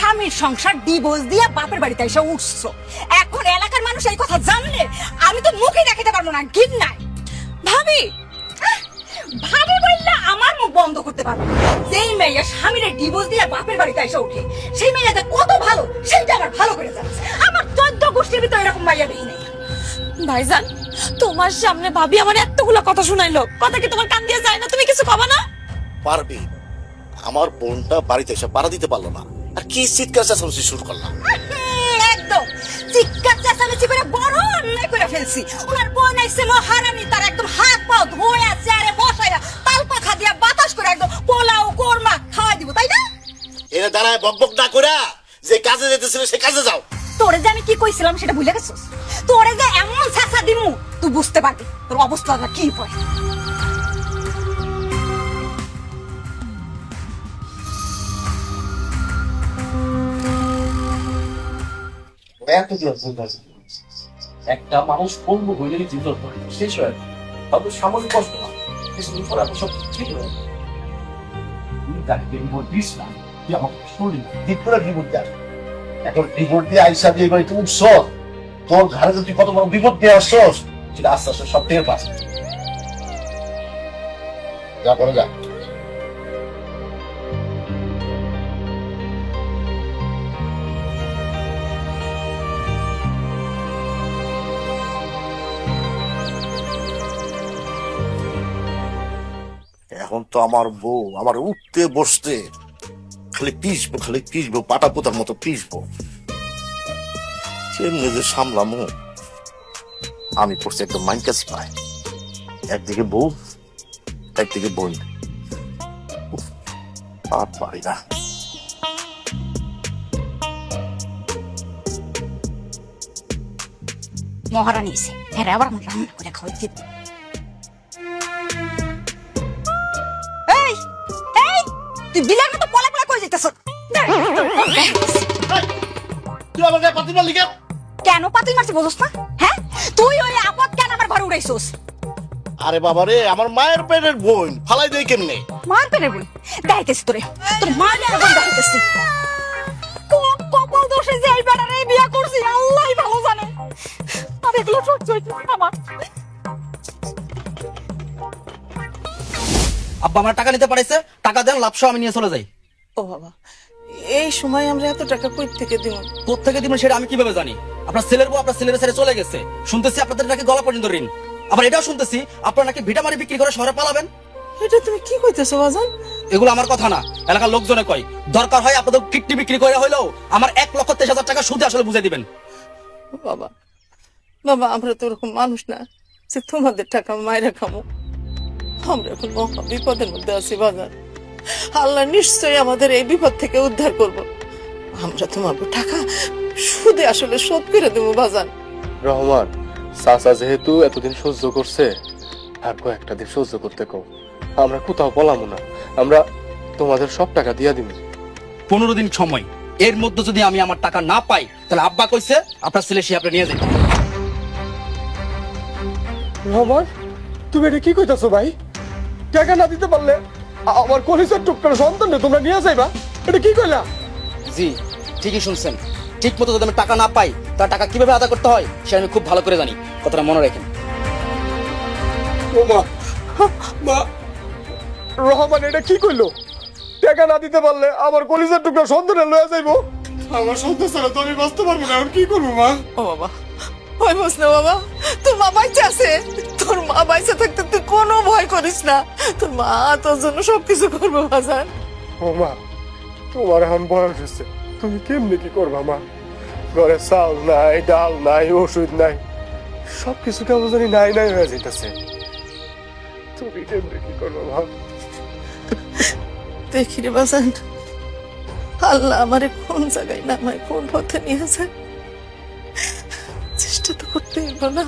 স্বামীর সংসার ডিভোর্স দিয়ে বাপের বাড়িতে এসে উঠছো। এখন এলাকার মানুষ এই কথা জানলে আমি তো মুখে দেখাতে পারবো না। ঘিন নাই ভাবি, ভাবি বললে আমার মুখ বন্ধ করতে পারবো। যেই মেয়ে স্বামীর ডিভোর্স দিয়ে বাপের বাড়িতে এসে উঠে, সেই মেয়েটা কত ভালো সেইটা আমার ভালো করে জানছে। আমার 14 গোষ্ঠীর ভিতরে এরকম মাইয়া দেই নাই। ভাইজান, তোমার সামনে ভাবি আমার এতগুলো কথা শুনাইলো, কথা কি তোমার কান দিয়ে যায় না? তুমি কিছু কবা না? পারবি? আমার বোনটা বাড়িতে এসে পাড়া দিতে পারলো না, আর কি চিৎকার চেঁচামেচি শুরু করলাম। একদম চিৎকার চেঁচামেচি করে বড় অন্যায় করে ফেলছি। ওনার বোন আইছে মহারানী, তার একদম হাত পা ধোয়া চেয়ারে বসাইয়া তাল পাখা দিয়া বাতাস করে একদম পোলাও কোরমা খাওয়াই দিব, তাই না? এনে দাঁড়ায় বকবক না করে যে কাজে যেতেছিল সে কাজে যাও। তোরে যে আমি কি কইছিলাম সেটা ভুলে গেছিস? তোরে যে এমন ছাছা দিমু তুই বুঝতে পারবি তোর অবস্থাটা কি হয়। একটা মানুষ পঙ্গু হইলে জীবন শেষ হয়, তবে সামান্য কষ্ট না, কিছুদিন পরে আপনি সব ঠিক হয়ে যাবে। তুই তাকে রিপোর্ট দিস না, তুই আমাকে শুনলি দীপুরা বিপদ দেয়। এখন বিপদ দিয়ে আইসা দিয়ে এবার তুই উঠছ, তোর ঘরে যদি কত বড় বিপদ দিয়ে আসছস সেটা আস্তে আস্তে সব টের পাস। যা করে যা। এখন তো আমার বউ আমার উঠতে বসতে খালি পিসবো পাটা পোতার মতো পিসবো। কেমনে যে সামলামো, আমি পড়ছি একদম মাইন্ড কাছে পাই। একদিকে বউ, একদিকে বোন, আর পারি না। মহারানী এসে হ্যাঁ আবার আমার রান্না করে খাওয়াইতে। এই এই তুই বিলার মতো পলা পলা কই যাইতেছ? তুই আমার গায়ে পাতি মারলি কেন? কেন পাতুই মারছিস বুঝছ না? হ্যাঁ তুই ওই আপদ কেন আমার ঘরে উড়াইছস? আরে বাবা রে, আমার মায়ের পেটের বোন ফালাই দেয় কেমনে? মার পেরে বলি দেখাইতেছি তোরে, তোর মা নিয়ে বোন দেখাইতেছি। কপাল দোষে যে এই বেটারে বিয়া করছি আল্লাহই ভালো জানে। আমি এগুলো সহ্য হইতে আমার। আব্বা আমার টাকা নিতে পারেছে, টাকা দেন, লাভ সহ আমি নিয়ে চলে যাই। ও বাবা, এই সময় আমরা এত টাকা কই থেকে দিব? কোত্থেকে দিবেন সেটা আমি কিভাবে জানি? আপনার ছেলের বউ আপনার ছেলের ছেড়ে চলে গেছে, শুনতেছি আপনাদের নাকি গলা পর্যন্ত ঋণ। আবার এটাও শুনতেছি আপনারা নাকি ভিটামারি বিক্রি করে শহরে পালাবেন। এটা তুমি কি কইতেছো বাজান? এগুলো আমার কথা না, এলাকার লোকজনে কয়। দরকার হয় আপনাদের কিডনি বিক্রি করে হইলেও আমার 1,23,000 টাকা সুদে আসলে বুঝে দিবেন। বাবা বাবা, আমরা তো ওরকম মানুষ না যে তোমাদের টাকা মাইরা খামো। আমরা এখন মহা বিপদের মধ্যে আছি বাজার। আল্লাহ নিশ্চয়ই আমাদের এই বিপদ থেকে উদ্ধার করব। আমরা তোমার টাকা সুদে আসলে শোধ করে দেবো বাজান। রহমান চাচা যেহেতু এতদিন সহ্য করছে, আর কয়েকটা দিন সহ্য করতে কও। আমরা কোথাও পলামো না, আমরা তোমাদের সব টাকা দিয়া দিব। 15 দিন সময়, এর মধ্যে যদি আমি আমার টাকা না পাই তাহলে আব্বা কইছে আপনার ছেলে সে আপনি নিয়ে যাবেন। রহমান, তুমি এটা কি কইতাছো ভাই? টাকা না দিতে পারলে আমার কলিজার টুকটার সন্তানকে তোমরা নিয়ে যাইবা? এটা কি কইলা? জি ঠিকই শুনছেন, ঠিক মতো যদি আমি টাকা না পাই তার টাকা কিভাবে আদা করতে হয় সেটা আমি খুব ভালো করে জানি, কথাটা মনে রাখেন। ও মা, মা, রহমান এটা কি কইলো? টাকা না দিতে পারলে আমার কলিজার টুকরা সন্তানে লয়ে যাইবো? আমার সন্তান ছাড়া তো আমি বাঁচতে পারবো না, এখন কি করবো মা? ও বাবা, ভয় বস না বাবা, তোর মা বাইচে আছে। তোর মা বাইচে থাকতে তুই কোনো ভয় করিস না। তোর মা তোর জন্য সবকিছু করবো বাজান। ও মা, তোমার এখন বয়স হচ্ছে, তুমি কেমনি কি করবা মা? ঘরে চাল নাই, ডাল নাই, ওষুধ নাই, সবকিছু কেমন জানি নাই নাই হয়ে যাইতেছে। তুমি কেমনি কি করবা মা? দেখি রে বাজান, আল্লাহ আমারে কোন জায়গায় নামায় কোন পথে নিয়ে যায়, চেষ্টা তো করতে হইব না।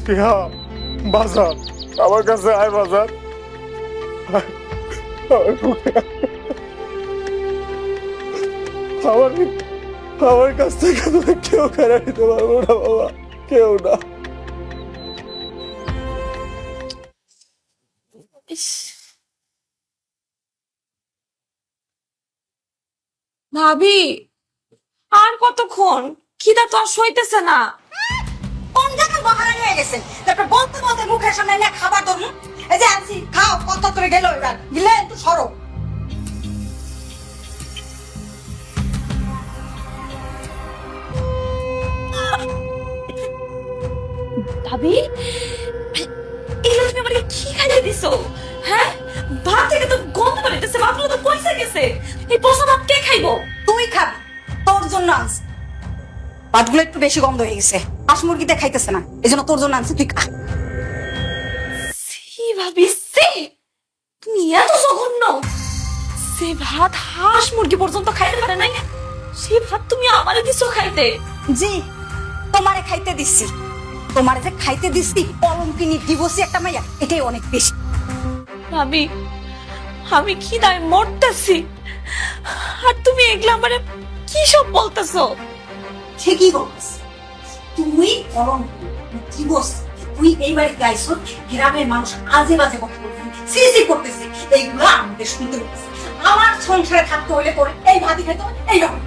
টিয়া, বাজার আমার কাছে আয়, বাজার আমার আমার কাছ থেকে তোমার কেউ কেড়ে নিতে পারবো না বাবা, কেউ না। ভাবি আর কতক্ষণ, খিদা তো আর সইতেছে না। কোন জায়গায় মহারানী হয়ে গেছেন, তারপর বলতে বলতে মুখের সামনে নিয়ে খাবার ধরুন। এই যে আনছি, খাও। কত করে গেল এবার, গিলে একটু সরো। ভাবি, এগুলো তুমি আমাকে কি খাইয়ে দিছো? হ্যাঁ, ভাত থেকে তো গন্ধ বেরোতেছে, ভাতগুলো তো পয়সা গেছে। এই পয়সা ভাত কে খাইবো? তুই খাবি, তোর জন্য আনছি। ভাতগুলো একটু বেশি গন্ধ হয়ে গেছে, হাঁস মুরগিতে খাইতেছে না, এই জন্য তোর জন্য আনছি, তুই খা। সি ভাবি সি, তুমি এত জঘন্য! সে ভাত হাঁস মুরগি পর্যন্ত খাইতে পারে নাই, সে ভাত তুমি আমারে দিছো খাইতে? জি, তোমারে খাইতে দিচ্ছি। তোমার যে খাইতে দিচ্ছি কলঙ্কিনী দিবসী একটা মাইয়া, এটাই অনেক বেশি। ভাবি, আমি খিদায় মরতেছি, আর তুমি এগুলা মানে কি সব বলতেছো? ঠিকই বলছ, তুই কলঙ্কিনী দিবস, তুই এই বাড়িতে আইছো, গ্রামের মানুষ আজে বাজে কথা বলতেছে, সিসি করতেছে, এইগুলো আমাদের শুনতে হচ্ছে। আমার সংসারে থাকতে হলে তোর এই ভাতই খেতে হবে, এইরকম।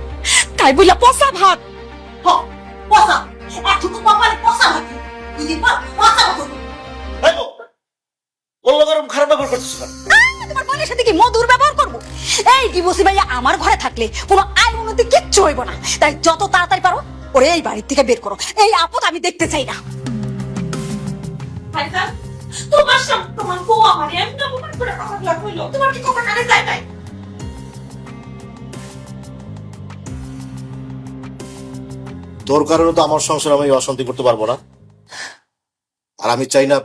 তাই বললা পচা ভাত? হ, পচা। এখন তো কপালে পচা ভাত, তুই দেখবা পচা ভাত। খারাপ ব্যবহার করছিস কেন? তোমার বোনের সাথে কি মধুর ব্যবহার করবো? এই ডিভোর্সি ভাইয়া আমার ঘরে থাকলে কোনো আয় উন্নতি কিচ্ছু হইব না, তাই যত তাড়াতাড়ি পারো ওরে এই বাড়ির থেকে বের করো। এই আপদ আমি দেখতে চাই না। তোমার সব তোমার বউ আমার এমন অপমান করে খারাপ লাগলো, তোমার কি কথা কানে যায় নাই? তোর কারণে তো আমার সংসার আমি অশান্তি করতে পারবো না, আর আমি চাই না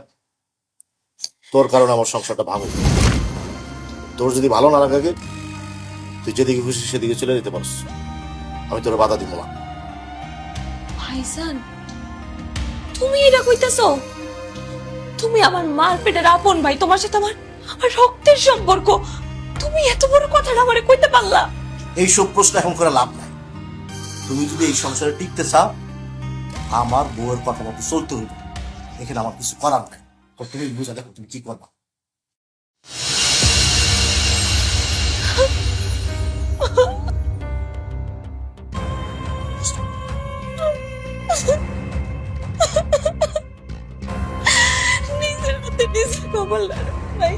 তোর কারণে আমার সংসারটা ভাঙুক। তোর যদি ভালো না লাগে, তুই যেদিকে খুশি সেদিকে চলে যেতে পারস, আমি তোর বাধা দিব না। ভাইজান, তুমি এটা কইতেছো? তুমি আমার মার পেটের আপন ভাই, তোমার সাথে আমার আমার রক্তের সম্পর্ক, তুমি এত বড় কথাটা আমারে কইতে পারলা? এইসব প্রশ্ন এখন করে লাভ নাই। তুমি যদি এই সংসারে টিকতে চাও, আমার বউয়ের কথা মতো চলতে হইবে, এখানে আমার কিছু করার নাই। তুমি বুঝা দেখো তুমি কি করবা। নিজের মধ্যে নিজে কবল ভাই।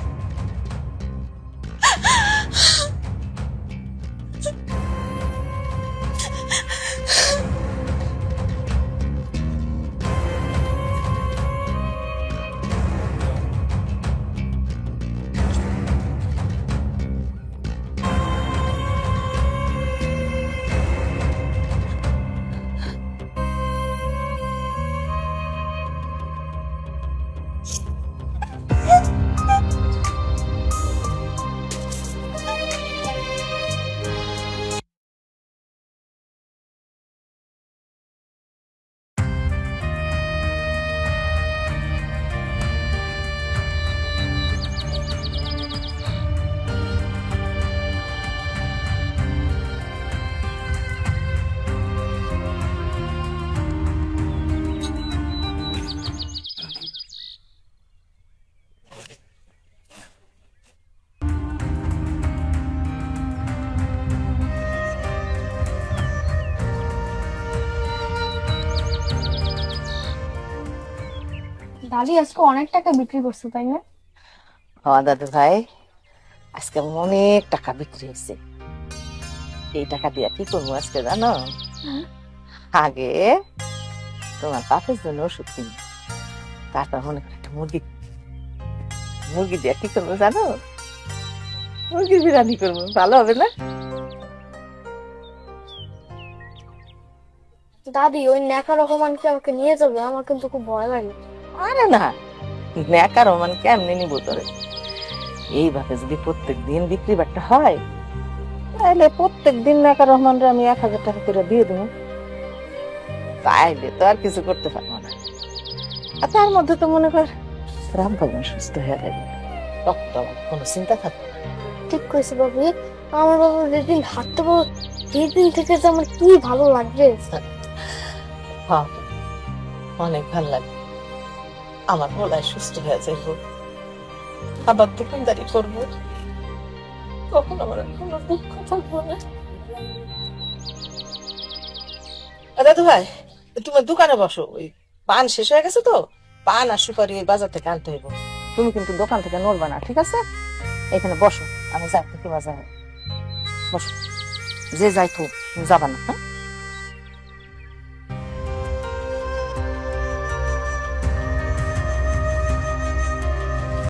ডালি আজকে অনেক টাকা বিক্রি করছো তাই না? আমার দাদু ভাই আজকে অনেক টাকা বিক্রি হয়েছে। এই টাকা দিয়ে কি করবো আজকে জানো? আগে তোমার বাপের জন্য ওষুধ কিনি, তারপর মনে করে একটা মুরগি মুরগি দিয়ে কি করবো জানো? মুরগির বিরিয়ানি করবো, ভালো হবে না? দাদি ওই নেকা রহমানকে আমাকে নিয়ে যাবে, আমার কিন্তু খুব ভয় লাগে। আরে না, নেকা রহমান কেমনি নিবো তোরে? এইভাবে যদি প্রত্যেক দিন বিক্রি বাট্টা হয়, তাহলে প্রত্যেক দিন নেকা রহমানরে আমি 1000 টাকা করে দিয়ে দেবো। তাইলে তো আর কিছু করতে পারবো না। আর তার মধ্যে তো মনে কর রাম ভগবান সুস্থ হয়ে যাবে, তখন তো আমার কোনো চিন্তা থাকবে না। ঠিক কইছে বাবু, আমার বাবু যেদিন হাঁটতে এই দিন থেকে যে আমার কি ভালো লাগবে। হ্যাঁ অনেক ভালো লাগে। আমার গলায় সুস্থ হয়ে যাইব, আবার দোকানদারি করবো, তখন আমার আর কোনো দুঃখ থাকবো না। দাদু ভাই, তোমার দোকানে বসো, ওই পান শেষ হয়ে গেছে তো, পান আর সুপারি ওই বাজার থেকে আনতে হইব। তুমি কিন্তু দোকান থেকে নড়বা না, ঠিক আছে? এখানে বসো, আমি যাই থেকে বাজারে বসো, যে যাই তো যাবা না, হ্যাঁ?